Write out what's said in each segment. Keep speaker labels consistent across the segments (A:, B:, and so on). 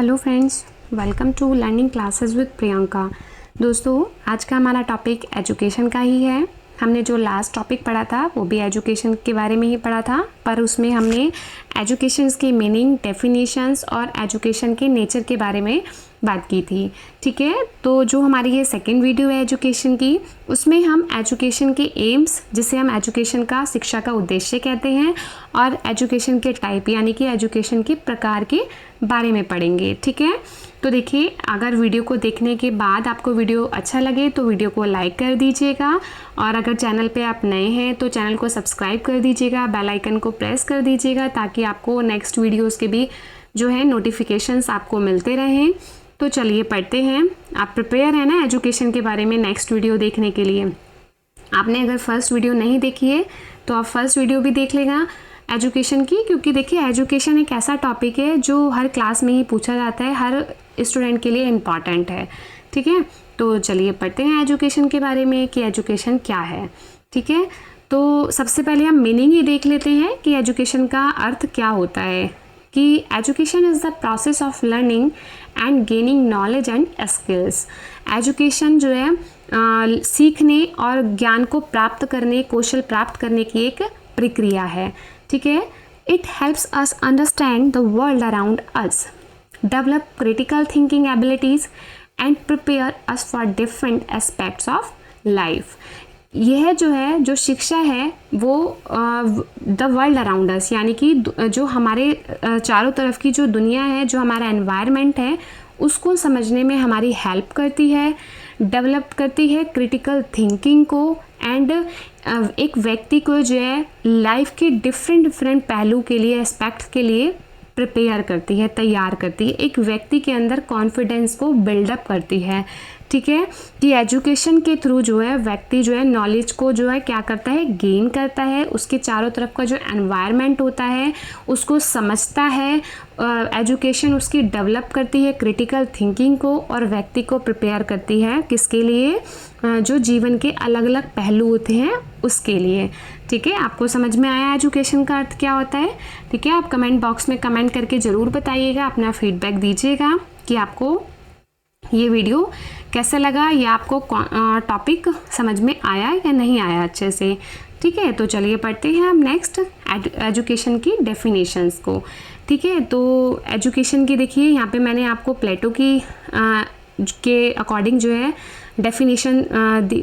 A: Hello friends, welcome to learning classes with Priyanka. दोस्तों, आज का हमारा टॉपिक एजुकेशन का ही है। हमने जो लास्ट टॉपिक पढ़ा था वो भी एजुकेशन के बारे में ही पढ़ा था, पर उसमें हमने एजुकेशन की मीनिंग, डेफिनेशंस और एजुकेशन के नेचर के बारे में बात की थी। ठीक है, तो जो हमारी ये सेकेंड वीडियो है एजुकेशन की, उसमें हम एजुकेशन के एम्स, जिसे हम एजुकेशन का, शिक्षा का उद्देश्य कहते हैं, और एजुकेशन के टाइप यानी कि एजुकेशन के प्रकार के बारे में पढ़ेंगे। ठीक है, तो देखिए, अगर वीडियो को देखने के बाद आपको वीडियो अच्छा लगे तो वीडियो को लाइक कर दीजिएगा, और अगर चैनल पे आप नए हैं तो चैनल को सब्सक्राइब कर दीजिएगा, बेल आइकन को प्रेस कर दीजिएगा, ताकि आपको नेक्स्ट वीडियोस के भी जो है नोटिफिकेशंस आपको मिलते रहें। तो चलिए पढ़ते हैं। आप प्रिपेयर हैं ना एजुकेशन के बारे में नेक्स्ट वीडियो देखने के लिए? आपने अगर फर्स्ट वीडियो नहीं देखी है तो आप फर्स्ट वीडियो भी देख लेगा एजुकेशन की, क्योंकि देखिए एजुकेशन एक ऐसा टॉपिक है जो हर क्लास में ही पूछा जाता है, हर स्टूडेंट के लिए इम्पॉर्टेंट है। ठीक है, तो चलिए पढ़ते हैं एजुकेशन के बारे में कि एजुकेशन क्या है। ठीक है, तो सबसे पहले हम मीनिंग ही देख लेते हैं कि एजुकेशन का अर्थ क्या होता है। कि education is the process of learning and gaining knowledge and skills. Education जो है सीखने और ज्ञान को प्राप्त करने, कौशल प्राप्त करने की एक प्रक्रिया है। ठीक है, it helps us understand the world around us, develop critical thinking abilities and prepare us for different aspects of life. यह जो है, जो शिक्षा है वो द वर्ल्ड अराउंड अस, यानी कि जो हमारे चारों तरफ की जो दुनिया है, जो हमारा एनवायरनमेंट है, उसको समझने में हमारी हेल्प करती है, डेवलप करती है क्रिटिकल थिंकिंग को, एंड एक व्यक्ति को जो है लाइफ के डिफरेंट पहलू के लिए, एस्पेक्ट्स के लिए प्रिपेयर करती है, तैयार करती है। एक व्यक्ति के अंदर कॉन्फिडेंस को बिल्डअप करती है। ठीक है, कि एजुकेशन के थ्रू जो है व्यक्ति जो है नॉलेज को जो है क्या करता है, गेन करता है, उसके चारों तरफ का जो एनवायरनमेंट होता है उसको समझता है। एजुकेशन उसकी डेवलप करती है क्रिटिकल थिंकिंग को, और व्यक्ति को प्रिपेयर करती है किसके लिए, जो जीवन के अलग अलग पहलू होते हैं उसके लिए। ठीक है, आपको समझ में आया एजुकेशन का अर्थ क्या होता है? ठीक है, आप कमेंट बॉक्स में कमेंट करके ज़रूर बताइएगा, अपना फीडबैक दीजिएगा कि आपको ये वीडियो कैसा लगा, या आपको टॉपिक समझ में आया या नहीं आया अच्छे से। ठीक है, तो चलिए पढ़ते हैं हम नेक्स्ट एजुकेशन की डेफिनेशंस को। ठीक है, तो एजुकेशन की देखिए यहाँ पे मैंने आपको प्लेटो की के अकॉर्डिंग जो है डेफिनेशन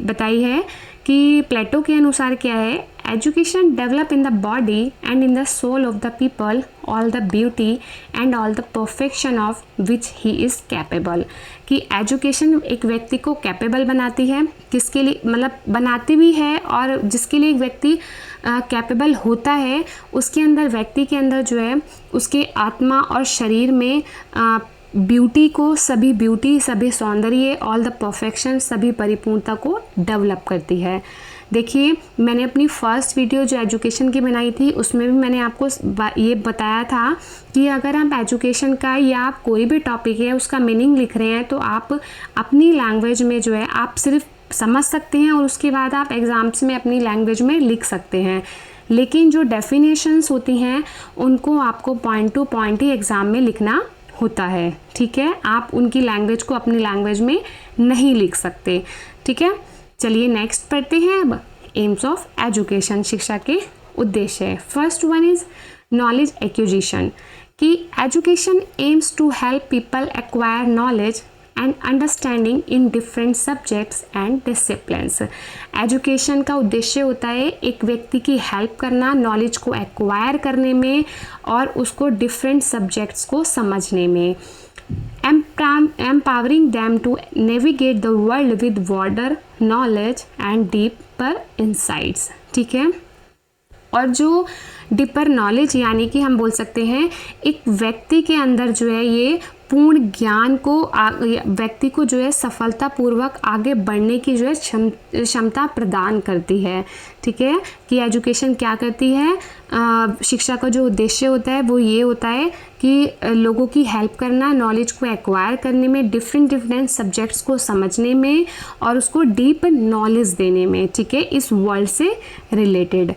A: बताई है कि प्लेटो के अनुसार क्या है, education develop in the body and in the soul of the people all the beauty and all the perfection of which he is capable. कि एजुकेशन एक व्यक्ति को कैपेबल बनाती है, किसके लिए, मतलब बनाती भी है, और जिसके लिए एक व्यक्ति कैपेबल होता है उसके अंदर, व्यक्ति के अंदर जो है उसके आत्मा और शरीर में ब्यूटी को, सभी सौंदर्य, ऑल द परफेक्शन, सभी परिपूर्णता को डेवलप करती है। देखिए, मैंने अपनी फर्स्ट वीडियो जो एजुकेशन की बनाई थी उसमें भी मैंने आपको ये बताया था कि अगर आप एजुकेशन का या आप कोई भी टॉपिक है उसका मीनिंग लिख रहे हैं तो आप अपनी लैंग्वेज में जो है आप सिर्फ समझ सकते हैं, और उसके बाद आप एग्ज़ाम्स में अपनी लैंग्वेज में लिख सकते हैं। लेकिन जो डेफिनेशंस होती हैं उनको आपको पॉइंट टू पॉइंट ही एग्ज़ाम में लिखना होता है। ठीक है, आप उनकी लैंग्वेज को अपनी लैंग्वेज में नहीं लिख सकते। ठीक है, चलिए नेक्स्ट पढ़ते हैं अब एम्स ऑफ एजुकेशन, शिक्षा के उद्देश्य। First one is knowledge acquisition. कि education aims to help people acquire knowledge and understanding in different subjects and disciplines. Education का उद्देश्य होता है एक व्यक्ति की हेल्प करना, नॉलेज को एक्वायर करने में और उसको डिफरेंट सब्जेक्ट्स को समझने में। empowering them to navigate the world with broader knowledge and deeper insights। ठीक है, और जो डीपर नॉलेज यानी कि हम बोल सकते हैं एक व्यक्ति के अंदर जो है ये पूर्ण ज्ञान को व्यक्ति को जो है सफलतापूर्वक आगे बढ़ने की जो है क्षमता प्रदान करती है। ठीक है, कि एजुकेशन क्या करती है, शिक्षा का जो उद्देश्य होता है वो ये होता है कि लोगों की हेल्प करना, नॉलेज को एक्वायर करने में, डिफरेंट सब्जेक्ट्स को समझने में और उसको डीप नॉलेज देने में। ठीक है, इस वर्ल्ड से related.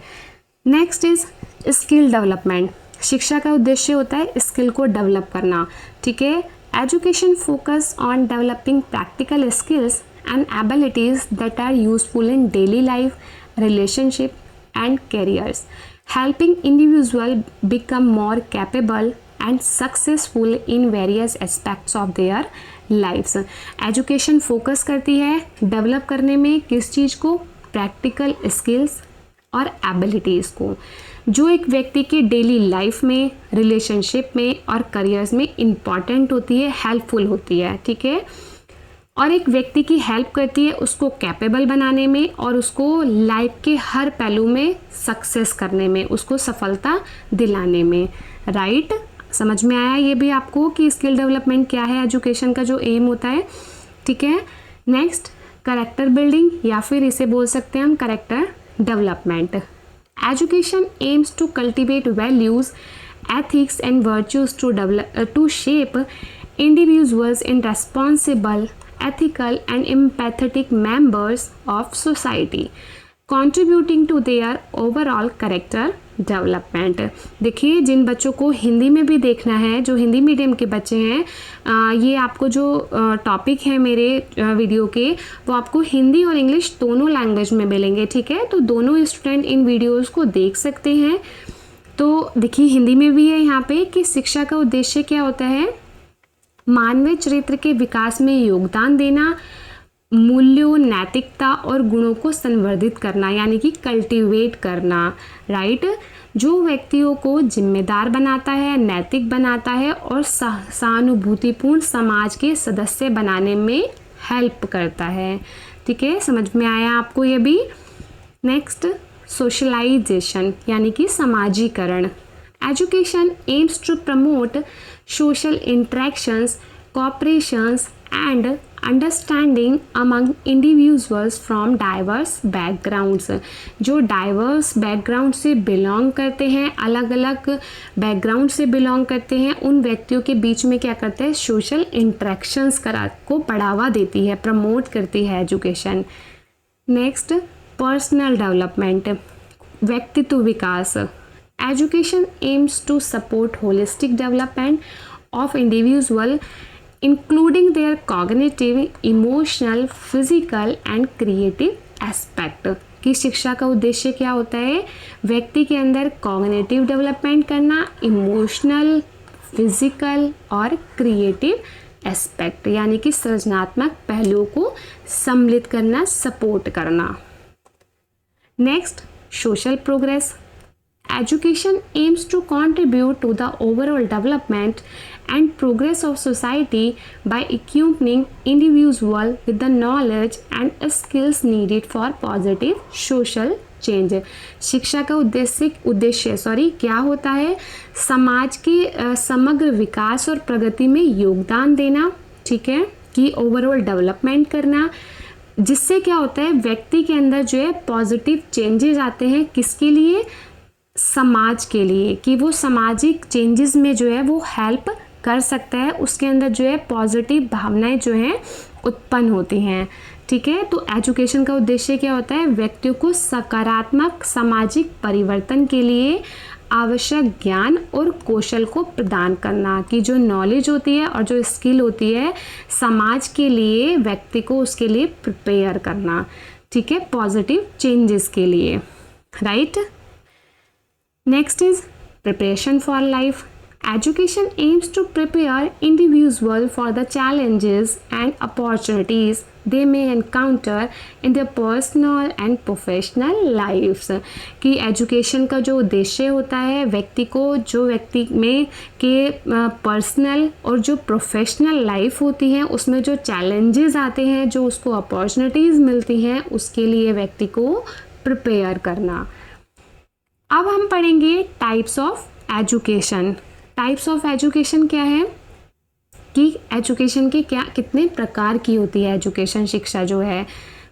A: Next is skill development. शिक्षा का उद्देश्य होता है स्किल को डेवलप करना। ठीक है, education focus on developing practical skills and abilities that are useful in daily life, relationship and careers, helping individual become more capable and successful in various aspects of their lives. Education focus करती है develop करने में किस चीज़ को, practical skills और abilities को, जो एक व्यक्ति के डेली लाइफ में, रिलेशनशिप में और करियर्स में इम्पॉर्टेंट होती है, हेल्पफुल होती है, ठीक है, और एक व्यक्ति की हेल्प करती है उसको कैपेबल बनाने में और उसको लाइफ के हर पहलू में सक्सेस करने में, उसको सफलता दिलाने में, राइट। समझ में आया ये भी आपको कि स्किल डेवलपमेंट क्या है, एजुकेशन का जो एम होता है, ठीक है। नेक्स्ट, कैरेक्टर बिल्डिंग या फिर इसे बोल सकते हैं हम character development. Education aims to cultivate values, ethics and virtues to shape individuals in responsible, ethical and empathetic members of society, contributing to their overall character development। देखिए, जिन बच्चों को हिंदी में भी देखना है, जो हिंदी मीडियम के बच्चे हैं, ये आपको जो टॉपिक है मेरे वीडियो के, वो आपको हिंदी और इंग्लिश दोनों लैंग्वेज में मिलेंगे, ठीक है। तो दोनों स्टूडेंट इन वीडियोज़ को देख सकते हैं। तो देखिए, हिंदी में भी है यहाँ पे कि शिक्षा का उद्देश्य क्या होता है, मानवीय चरित्र के विकास में योगदान देना, मूल्यों, नैतिकता और गुणों को संवर्धित करना, यानी कि कल्टीवेट करना, राइट, जो व्यक्तियों को जिम्मेदार बनाता है, नैतिक बनाता है और सहानुभूतिपूर्ण समाज के सदस्य बनाने में हेल्प करता है, ठीक है। समझ में आया आपको ये भी। नेक्स्ट, सोशलाइजेशन यानी कि समाजीकरण। Education aims to promote social interactions, cooperations and understanding among individuals from diverse backgrounds। जो diverse background से belong करते हैं, अलग अलग background से belong करते हैं, उन व्यक्तियों के बीच में क्या करते हैं, social interactions को बढ़ावा देती है, प्रमोट करती है एजुकेशन। नेक्स्ट, पर्सनल डेवलपमेंट, व्यक्तित्व विकास। Education aims to support holistic development of individual, including their cognitive, emotional, physical and creative aspect। कि शिक्षा का उद्देश्य क्या होता है, व्यक्ति के अंदर कॉग्निटिव डेवलपमेंट करना, इमोशनल, फिजिकल और क्रिएटिव एस्पेक्ट यानी कि सृजनात्मक पहलुओं को सम्मिलित करना, सपोर्ट करना। Next, social progress. Education aims to contribute to the overall development and progress of society by equipping individuals with the knowledge and skills needed for positive social change। शिक्षा का उद्देश्य क्या होता है, समाज के समग्र विकास और प्रगति में योगदान देना, ठीक है, कि ओवरऑल डेवलपमेंट करना, जिससे क्या होता है, व्यक्ति के अंदर जो है पॉजिटिव चेंजेस आते हैं, किसके लिए, समाज के लिए, कि वो सामाजिक चेंजेस में जो है वो हेल्प कर सकता है, उसके अंदर जो है पॉजिटिव भावनाएं जो हैं उत्पन्न होती हैं, ठीक है। तो एजुकेशन का उद्देश्य क्या होता है, व्यक्तियों को सकारात्मक सामाजिक परिवर्तन के लिए आवश्यक ज्ञान और कौशल को प्रदान करना, कि जो नॉलेज होती है और जो स्किल होती है समाज के लिए व्यक्ति को उसके लिए प्रिपेयर करना, ठीक है, पॉजिटिव चेंजेस के लिए, right. Next is preparation for life. Education aims to prepare individuals for the challenges and opportunities they may encounter in their personal and professional lives। कि एजुकेशन का जो उद्देश्य होता है, व्यक्ति को जो व्यक्ति में के पर्सनल और जो प्रोफेशनल लाइफ होती है उसमें जो चैलेंजेस आते हैं, जो उसको अपॉर्चुनिटीज़ मिलती हैं, उसके लिए व्यक्ति को प्रिपेयर करना। अब हम पढ़ेंगे types of education. Types of education क्या है, कि एजुकेशन के क्या कितने प्रकार की होती है एजुकेशन, शिक्षा जो है।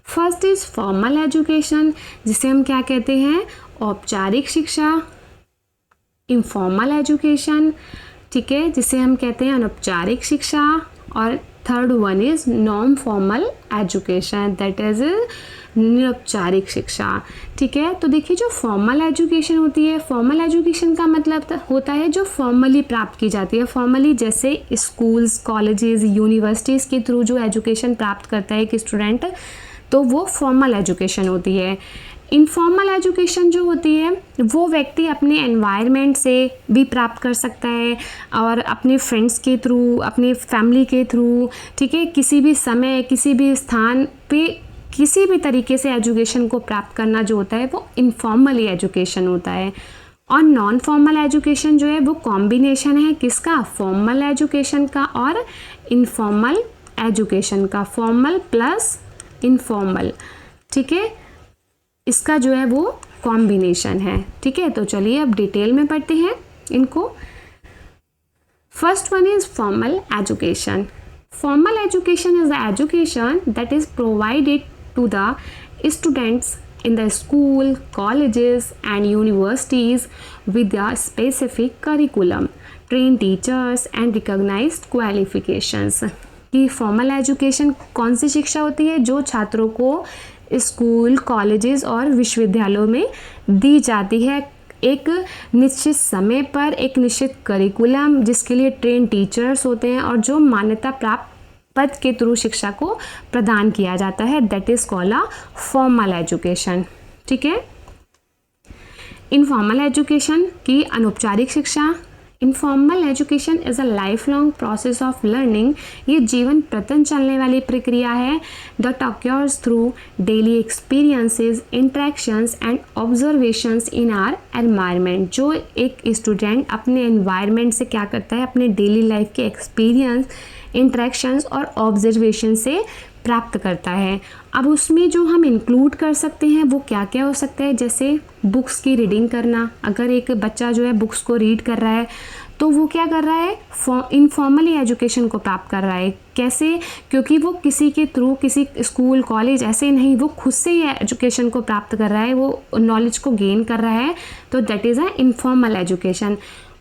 A: फर्स्ट इज फॉर्मल एजुकेशन, जिसे हम क्या कहते हैं, औपचारिक शिक्षा। इनफॉर्मल एजुकेशन, ठीक है, जिसे हम कहते हैं अनौपचारिक शिक्षा। और third one is non formal education, that is निरौपचारिक शिक्षा। ठीक है, तो देखिए जो फॉर्मल एजुकेशन होती है, फॉर्मल एजुकेशन का मतलब होता है जो फॉर्मली प्राप्त की जाती है। फॉर्मली जैसे स्कूल्स, कॉलेजेस, यूनिवर्सिटीज़ के थ्रू जो एजुकेशन प्राप्त करता है एक स्टूडेंट, तो वो फॉर्मल एजुकेशन होती है। इनफॉर्मल एजुकेशन जो होती है वो व्यक्ति अपने एनवायरनमेंट से भी प्राप्त कर सकता है और अपने फ्रेंड्स के थ्रू, अपने फैमिली के थ्रू, ठीक है, किसी भी समय, किसी भी स्थान पे, किसी भी तरीके से एजुकेशन को प्राप्त करना जो होता है वो इनफॉर्मली एजुकेशन होता है। और नॉन फॉर्मल एजुकेशन जो है वो कॉम्बिनेशन है किसका, फॉर्मल एजुकेशन का और इनफॉर्मल एजुकेशन का, फॉर्मल प्लस इनफॉर्मल। ठीक है, इसका जो है वो कॉम्बिनेशन है। ठीक है, तो चलिए अब डिटेल में पढ़ते हैं इनको। First one is formal education. Formal education is the education that is provided to the students in the school, colleges and universities with a specific curriculum, trained teachers and recognized qualifications। कि formal education कौन सी शिक्षा होती है, जो छात्रों को school, colleges और विश्वविद्यालयों में दी जाती है एक निश्चित समय पर, एक निश्चित करिकुलम जिसके लिए ट्रेन टीचर्स होते हैं और जो मान्यता प्राप्त पद के थ्रू शिक्षा को प्रदान किया जाता है, that is called a formal education. ठीक है, इनफॉर्मल एजुकेशन की अनौपचारिक शिक्षा। Informal education is a life long process of learning. ये जीवन प्रतन चलने वाली प्रक्रिया है that occurs through daily experiences, interactions and observations in our environment. जो एक स्टूडेंट अपने एनवायरनमेंट से क्या करता है, अपने डेली लाइफ के एक्सपीरियंस, इंटरेक्शंस और ऑब्जर्वेशन से प्राप्त करता है। अब उसमें जो हम इंक्लूड कर सकते हैं वो क्या क्या हो सकता है, जैसे बुक्स की रीडिंग करना। अगर एक बच्चा जो है बुक्स को रीड कर रहा है तो वो क्या कर रहा है, इनफॉर्मली एजुकेशन को प्राप्त कर रहा है। कैसे, क्योंकि वो किसी के थ्रू, किसी स्कूल, कॉलेज ऐसे नहीं, वो खुद से ही एजुकेशन को प्राप्त कर रहा है, वो नॉलेज को गेन कर रहा है, तो that is a informal education.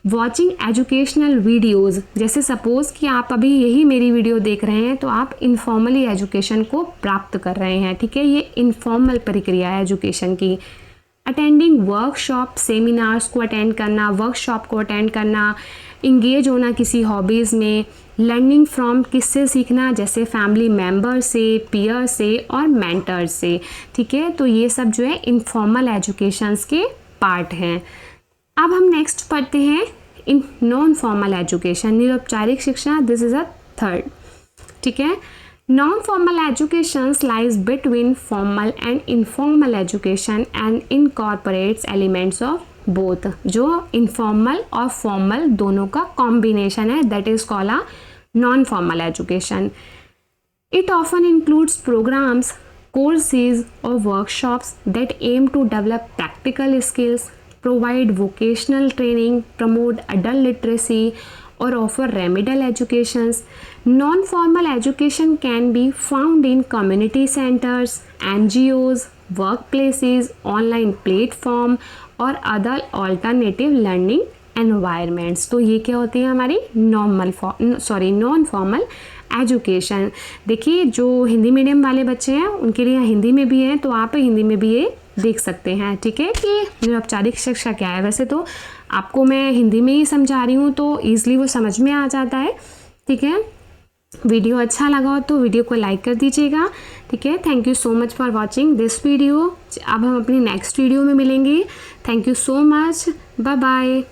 A: Watching educational videos, जैसे सपोज़ कि आप अभी यही मेरी वीडियो देख रहे हैं तो आप इनफॉर्मली एजुकेशन को प्राप्त कर रहे हैं। ठीक है, ये इनफॉर्मल प्रक्रिया है एजुकेशन की। अटेंडिंग वर्कशॉप, सेमिनार्स को अटेंड करना, वर्कशॉप को अटेंड करना, इंगेज होना किसी हॉबीज़ में। लर्निंग फ्रॉम, किससे सीखना, जैसे फैमिली मेम्बर से, पीयर से और मेंटर से। ठीक है, तो ये सब जो है इनफॉर्मल एजुकेशंस के पार्ट हैं। अब हम नेक्स्ट पढ़ते हैं इन नॉन फॉर्मल एजुकेशन, निरौपचारिक शिक्षा। This is a third. ठीक है, non formal education lies between formal and informal education and incorporates elements of both. जो इनफॉर्मल और फॉर्मल दोनों का कॉम्बिनेशन है, that is called a non formal education. It often includes programmes, courses or workshops that aim to develop practical skills, provide vocational training, promote adult literacy, or offer remedial educations. Non-formal education can be found in community centers, NGOs, workplaces, online platform और other alternative learning environments। तो ये क्या होती है हमारी non formal education. देखिए जो Hindi medium वाले बच्चे हैं उनके लिए हिंदी में भी है, तो आप हिंदी में भी ये देख सकते हैं। ठीक है, कि निरौपचारिक शिक्षा क्या है। वैसे तो आपको मैं हिंदी में ही समझा रही हूँ तो ईज़िली वो समझ में आ जाता है। ठीक है, वीडियो अच्छा लगा हो तो वीडियो को लाइक कर दीजिएगा। ठीक है, thank you so much for watching this video. अब हम अपनी नेक्स्ट वीडियो में मिलेंगे। Thank you so much, bye bye.